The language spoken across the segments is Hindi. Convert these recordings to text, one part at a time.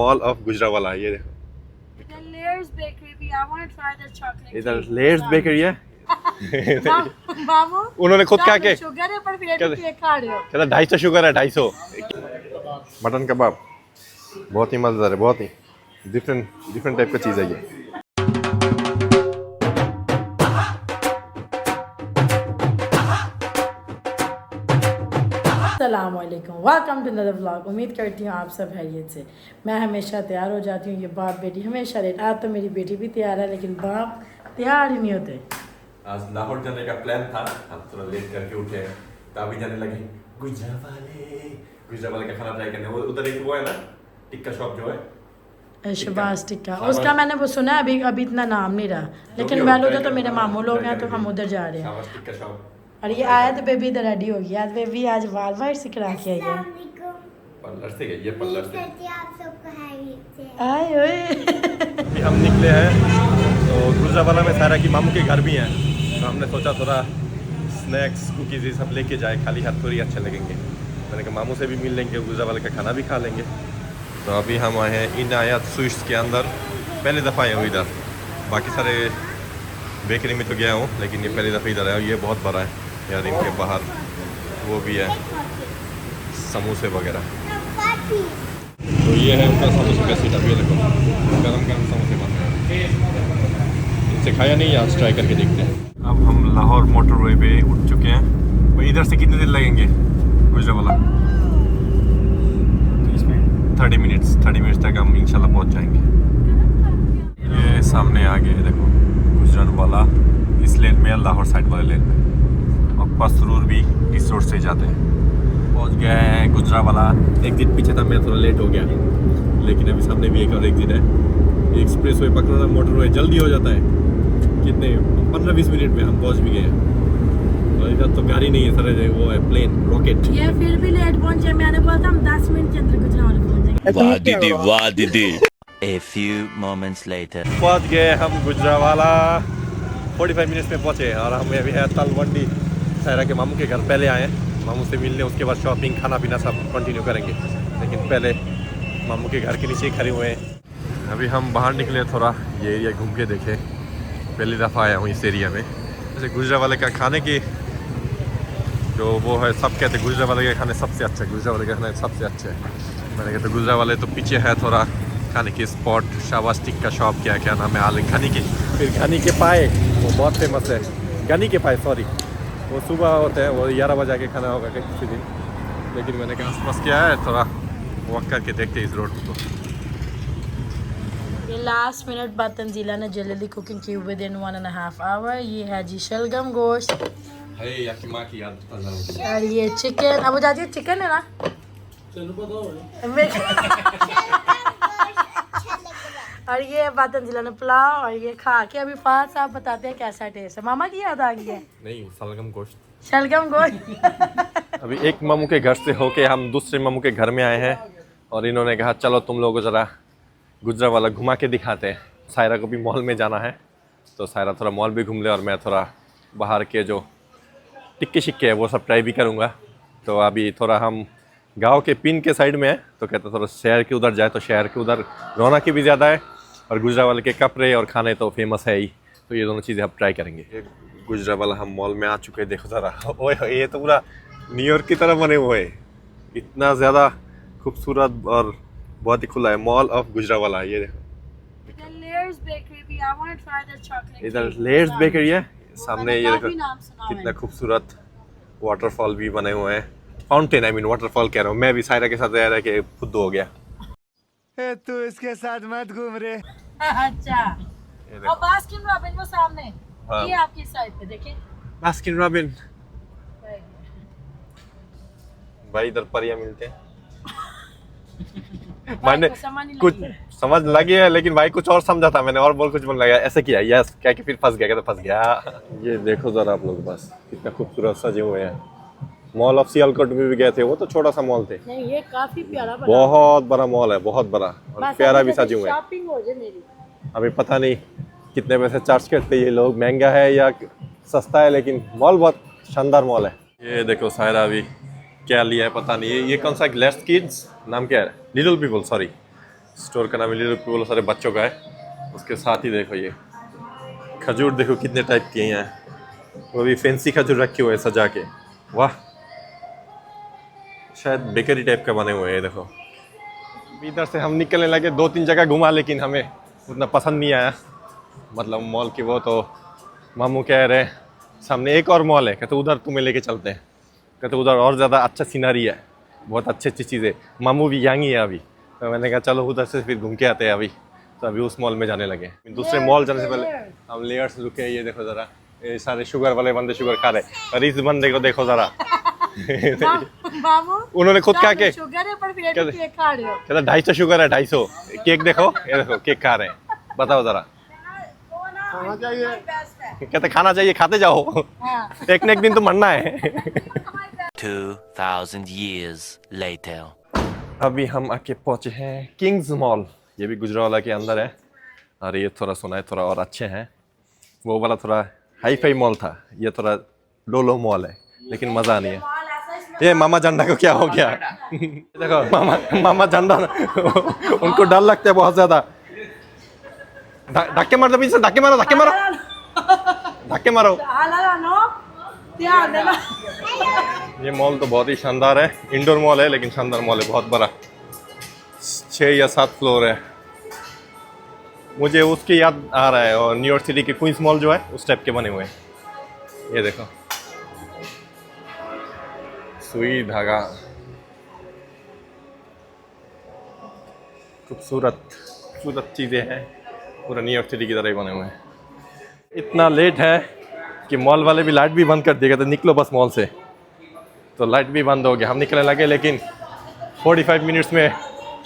मॉल ऑफ गुजरावाला, ये देखो Layers Bakery भी, I want to try the chocolate इधर cake. लेयर्स बेकरी है। मामू उन्होंने खुद कहा के शुगर है पर फिर भी केक खा रहे हो। कहता 250 शुगर है, 250। मटन कबाब बहुत ही मजेदार है, बहुत ही डिफरेंट टाइप का चीज़ है ये। अस्सलामुअलैकुम, वेलकम टू अनदर व्लॉग। उम्मीद करती हूँ आप सब खैरियत से। मैं हमेशा तैयार हो जाती हूँ, ये बाप बेटी हमेशा लेट। आज तो मेरी बेटी भी तैयार है लेकिन बाप तैयार ही नहीं होते। आज लाहौर जाने का प्लान था, हम थोड़ा लेट करके उठे तो अभी जाने लगे गुजरावाले का खाना ट्राई करने। वो उधर एक वो है ना टिक्का शॉप जो है शहबाज टिक्का, उसका मैंने वो सुना है, अभी इतना नाम नहीं रहा, लेकिन मैं उधर तो मेरे मामू लोग हैं तो हम उधर जा रहे हैं। शहबाज टिक्का शॉप। और ये आया तो बेबी इधर रेडी हो गया। आज बेबी आज वाल वाइट से करा के आई है। पल्लर से गई है, पल्लर से। आए ओए अभी हम निकले हैं तो गुजरावाला में सारा की मामू के घर भी हैं, तो हमने सोचा थोड़ा स्नैक्स कुकीज़ ये सब लेके जाए, खाली हाथ थोड़ी अच्छे लगेंगे। मैंने कहा मामू से भी मिल लेंगे, गुजरावाले का खाना भी खा लेंगे। तो अभी हम आए हैं इनायत स्वीट्स के अंदर, पहली दफ़ा आए हूँ इधर। बाकी सारे बेकरी में तो गया हूँ लेकिन ये पहली दफ़ा इधर आया हूँ। ये बहुत बड़ा है यार, इनके बाहर वो भी है समोसे वगैरह। तो ये है उनका समोसे का सीट। अभी देखो गरम गरम समोसे बन रहे हैं, इनसे खाया नहीं, आज ट्राई करके देखते हैं। अब हम लाहौर मोटरवे पे उठ चुके हैं। भाई इधर से कितने दिन लगेंगे गुजरावाला? 30 मिनट्स तक हम इंशाल्लाह पहुंच जाएंगे। ये सामने आ गए देखो गुजरावाला, इस लेन में, लाहौर साइड वाले लेन में, और पसरूर भी इस रोड से जाते हैं। पहुंच गए हैं गुजरावाला। एग्जिट पीछे था, मैं थोड़ा लेट हो गया, लेकिन अभी सामने भी एक और एग्जिट है। एक्सप्रेस वे पकड़ना, मोटरवे जल्दी हो जाता है, कितने 15-20 मिनट में हम पहुंच भी गए हैं। और इधर तो गाड़ी नहीं है सर, वो है प्लेन रॉकेट। ये फिर भी लेट पहुंचे, मैंने बोला था हम 10 मिनट के अंदर गुजरावाला पहुंच जाएंगे। वाह दीदी। A few moments later. पहुंच गए हम गुजरावाला, 45 मिनट्स में पहुंचे। और हम अभी है तलवंडी सायरा के मामू के घर। पहले आए मामू से मिलने, उसके बाद शॉपिंग खाना पीना सब कंटिन्यू करेंगे, लेकिन पहले मामू के घर के नीचे ही खड़े हुए हैं। अभी हम बाहर निकले, थोड़ा ये एरिया घूम के देखे। पहली दफ़ा आया हूँ इस एरिया में। जैसे गुजरावाले का खाने की जो वो है, सब कहते हैं गुजरावाले के खाने सबसे अच्छा है, गुजरावाले का खाना सबसे अच्छा है। मैंने कहा तो गुजरावाले तो पीछे है थोड़ा खाने की स्पॉट, शहबाज टिक्का शॉप, क्या नाम है, आलू घनी की। फिर घनी के पाए वो बहुत फेमस है, घनी के पाए सॉरी, वो सुबह होते हैं, वो 11 बजे के खाना होगा किसी दिन। लेकिन मैंने कहा आसपास क्या है, थोड़ा वॉक करके देखते इस रोड को। ये लास्ट मिनट बाद तंजीला ने जल्दी कुकिंग की विद इन 1.5 आवर। ये है जी शलगम गोश्त, और ये चिकन। अब जाती है चिकन है ना, और ये बात तंजीला ने पुलाव, और ये खा के अभी फाद साहब बताते हैं कैसा टेस्ट है। मामा की याद आ गई है? नहीं, शलगम गोश्त। शलगम गोश्त। अभी एक मामू के घर से होके हम दूसरे मामू के घर में आए हैं, और इन्होंने कहा चलो तुम लोगों को ज़रा गुजरावाला घुमा के दिखाते हैं। सायरा को भी मॉल में जाना है, तो सायरा थोड़ा मॉल भी घूम ले, और मैं थोड़ा बाहर के जो टिक्के शिक्के है वो सब ट्राई भी करूँगा। तो अभी थोड़ा हम गांव के पिन के साइड में है, तो कहते थोड़ा शहर के उधर जाए, तो शहर के उधर रौनक भी ज़्यादा है, और गुजरावाले के कपड़े और खाने तो फेमस है ही। तो ये दोनों चीज़ें हम ट्राई करेंगे। गुजरावाला हम मॉल में आ चुके हैं, देखो ज़रा, ओए ये तो पूरा न्यूयॉर्क की तरह बने हुए है, इतना ज़्यादा खूबसूरत और बहुत ही खुला है मॉल ऑफ गुजरावाला। ये देखो इधर लेयर्स बेकरी है सामने, ये देखो कितना खूबसूरत वाटरफॉल भी बने हुए हैं, फाउंटेन, आई मीन वाटरफॉल कह रहा हूँ मैं। भी सायरा के साथ रह के खुद हो गया। तू इसके साथ मत घूम रे। अच्छा, और बास्किन रॉबिन वो सामने, हाँ। ये आपकी साइड पे देखिए, बास्किन रॉबिन। भाई इधर परियां मिलते हैं। मैंने कुछ समझ लगी है, लेकिन भाई कुछ और समझा था मैंने, और बोल कुछ बोलने लगा, ऐसे किया यस क्या कि फिर फंस गया, कहते फंस गया। ये देखो जरा आप लोग, बस कितना खूबसूरत सजे हुए हैं। मॉल ऑफ सियालकोट में भी गए थे, वो तो छोटा सा मॉल थे, नहीं ये काफी प्यारा बना, बहुत बड़ा मॉल है, बहुत बड़ा, और प्यारा भी सजे हुए हैं। शॉपिंग हो जाए मेरी। अभी पता नहीं कितने पैसे चार्ज करते ये लोग, महंगा है या सस्ता है, लेकिन मॉल बहुत शानदार मॉल है। ये देखो सायरा अभी क्या लिया है पता नहीं, ये कौन सा ग्लास किड्स नाम क्या है, लिटिल पीपल सॉरी, स्टोर का नाम लिवरपूल सारे बच्चों का है। उसके साथ ही देखो ये खजूर, देखो कितने टाइप के हैं, वो भी फैंसी खजूर रखे हुए हैं सजा के। वाह, शायद बेकरी टाइप का बने हुए हैं। देखो इधर से हम निकलने लगे, 2-3 जगह घुमा लेकिन हमें उतना पसंद नहीं आया, मतलब मॉल की। वो तो मामू कह रहे सामने एक और मॉल है, कहते उधर तुम्हें लेके चलते हैं, कहते उधर और ज़्यादा अच्छा सीनरी है, बहुत अच्छी अच्छी चीज़ें। मामू भी यंग ही है अभी, तो मैंने कहा चलो उधर से फिर घूम के आते हैं अभी। तो अभी उस मॉल में जाने लगे। दूसरे मॉल जाने से पहले हम लेयर्स रुके। ये देखो ज़रा, ये सारे शुगर वाले बंदे शुगर खा रहे, और इस बंदे को देखो ज़रा उन्होंने खुद कहा के शुगर है पर फिर भी केक खा रहे हो। कहता 250 शुगर है, 250 केक। देखो ये देखो केक खा रहे हैं, बताओ ज़रा। कहते खाना चाहिए, खाते जाओ, एक न एक दिन तो मरना है। 2000 years later. अभी हम आके पहुंचे हैं किंग्स मॉल। ये भी गुजरावाला के अंदर है, और ये थोड़ा सुना है थोड़ा और अच्छे हैं। वो वाला थोड़ा हाई फाई मॉल था, ये थोड़ा लोलो मॉल है, लेकिन मज़ा नहीं है। ये मामा झंडा को क्या हो गया? देखो मामा झंडा उनको डर लगता है बहुत ज़्यादा। धक्के मारो, पीछे धक्के मारो, धक्के मारो, धक्के मारो। ये मॉल तो बहुत ही शानदार है, इंडोर मॉल है लेकिन शानदार मॉल है, बहुत बड़ा, 6 या 7 फ्लोर है। मुझे उसकी याद आ रहा है, और न्यूयॉर्क सिटी के क्वींस मॉल जो है उस टाइप के बने हुए हैं। ये देखो सुई धागा, खूबसूरत खूबसूरत चीज़ें हैं, पूरा न्यूयॉर्क सिटी की तरह ही बने हुए हैं। इतना लेट है कि मॉल वाले भी लाइट भी बंद कर दिए, कहते निकलो बस मॉल से, तो लाइट भी बंद हो गया। हम निकलने लगे, लेकिन 45 मिनट्स में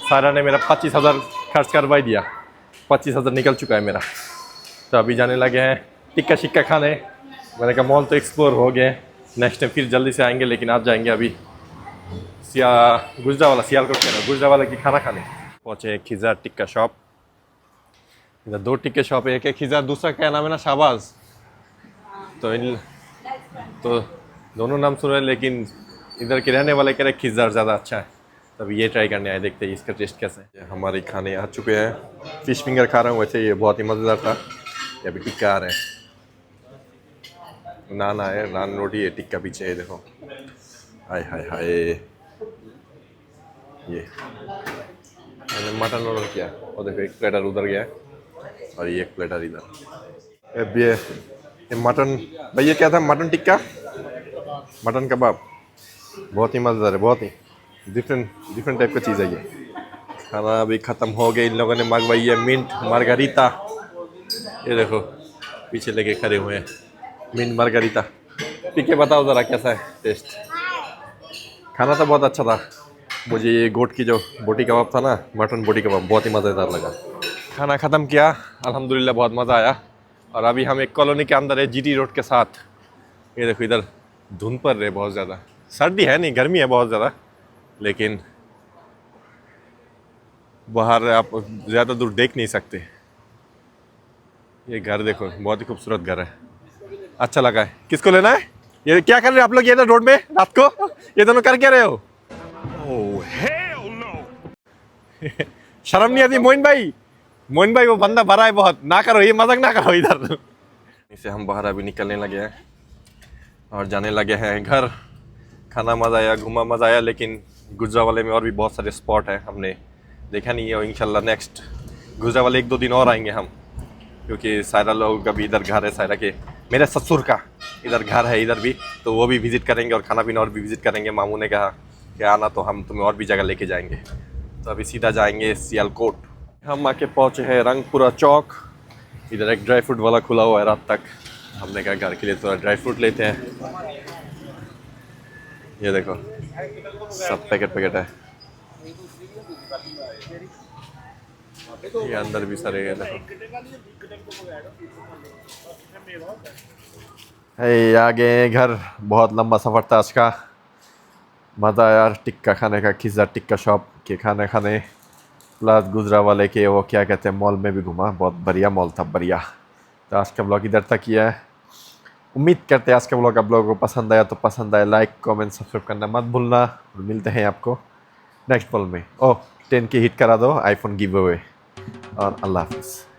सारा ने मेरा 25,000 खर्च करवा दिया। 25,000 निकल चुका है मेरा। तो अभी जाने लगे हैं टिक्का शिक्का खाने। मैंने कहा मॉल तो एक्सप्लोर हो गए, नेक्स्ट टाइम फिर जल्दी से आएंगे, लेकिन आज जाएंगे अभी गुजरावाला, सियालकोट के ना, गुजरावाला की खाना खाने। पहुँचे खिज़ा टिक्का शॉप। इधर 2 टिक्के शॉप है, एक है खिज़ा, दूसरा क्या नाम है ना, शाहबाज। तो दोनों नाम सुन रहे, लेकिन इधर के रहने वाले कह रहे खिज़ा ज़्यादा अच्छा है। तब ये ट्राई करने आए, देखते हैं इसका टेस्ट कैसा है। हमारे खाने आ चुके हैं, फिश फिंगर खा रहा हूँ, वैसे ये बहुत ही मज़ेदार था। ये अभी टिक्का आ रहे हैं, नान आए, नान रोटी है, टिक्का पीछे है, देखो हाय हाय हाय। ये मैंने मटन ऑर्डर किया, और देखो एक प्लेटर उधर गया है, और ये एक प्लेटर इधर। अब ये मटन, भाई ये क्या था, मटन टिक्का, मटन कबाब, बहुत ही मज़ेदार है, बहुत ही डिफरेंट टाइप का चीज़ है ये। खाना अभी ख़त्म हो गया, इन लोगों ने मंगवाई है मिंट मार्गारीता। ये देखो पीछे लेके खड़े हुए हैं, मिंट मार्गारीता। पी के बताओ ज़रा कैसा है टेस्ट। खाना तो बहुत अच्छा था, मुझे ये गोट की जो बोटी कबाब था ना, मटन बोटी कबाब, बहुत ही मज़ेदार लगा। खाना ख़त्म किया, अल्हम्दुलिल्लाह बहुत मज़ा आया। और अभी हम एक कॉलोनी के अंदर है, जीटी रोड के साथ। ये देखो इधर धुंध पड़ रही है बहुत ज़्यादा, सर्दी है नहीं, गर्मी है बहुत ज़्यादा, लेकिन बाहर आप ज़्यादा दूर देख नहीं सकते। ये घर देखो, बहुत ही खूबसूरत घर है, अच्छा लगा है। किसको लेना है? ये क्या कर रहे हो आप लोग ये इधर रोड में रात को? ये दोनों कर क्या रहे हो? ओह हेल नो। शर्म नहीं आती मोइन भाई? मोइन भाई वो बंदा भरा है बहुत, ना करो ये मजाक, ना करो इधर। इसे हम बाहर अभी निकलने लगे हैं और जाने लगे हैं घर। खाना मज़ा आया, घूमा मज़ा आया, लेकिन गुजरावाले में और भी बहुत सारे स्पॉट हैं हमने देखा नहीं है। और इंशाल्लाह नेक्स्ट गुजरावाले 1-2 दिन और आएंगे हम, क्योंकि सायरा लोगों का भी इधर घर है, सायरा के मेरे ससुर का इधर घर है इधर भी, तो वो भी विज़िट करेंगे और खाना पीना और भी विज़िट करेंगे। मामू ने कहा कि आना तो हम तुम्हें और भी जगह लेके जाएंगे। तो अभी सीधा जाएंगे सियालकोट। हम आके पहुँचे हैं रंगपुरा चौक। इधर एक ड्राई फ्रूट वाला खुला हुआ है रात तक, हमने कहा घर के लिए थोड़ा ड्राई फ्रूट लेते हैं। ये देखो सब पैकेट है, ये अंदर भी सारे है, देखो है। आगे घर, बहुत लंबा सफ़र था आज का, मज़ा आया टिक्का खाने का, खिज़ा टिक्का शॉप के खाने खाने, प्लस गुजरावाले के वो क्या कहते हैं मॉल में भी घुमा, बहुत बढ़िया मॉल था, बढ़िया। तो आज का ब्लॉग इधर तक ही है। उम्मीद करते हैं आज का ब्लॉग आप लोगों को पसंद आया, तो पसंद आया लाइक कमेंट सब्सक्राइब करना मत भूलना। और मिलते हैं आपको नेक्स्ट ब्लॉग में। ओह 10K हिट करा दो, आईफोन गिव अवे, और अल्लाह हाफिज़।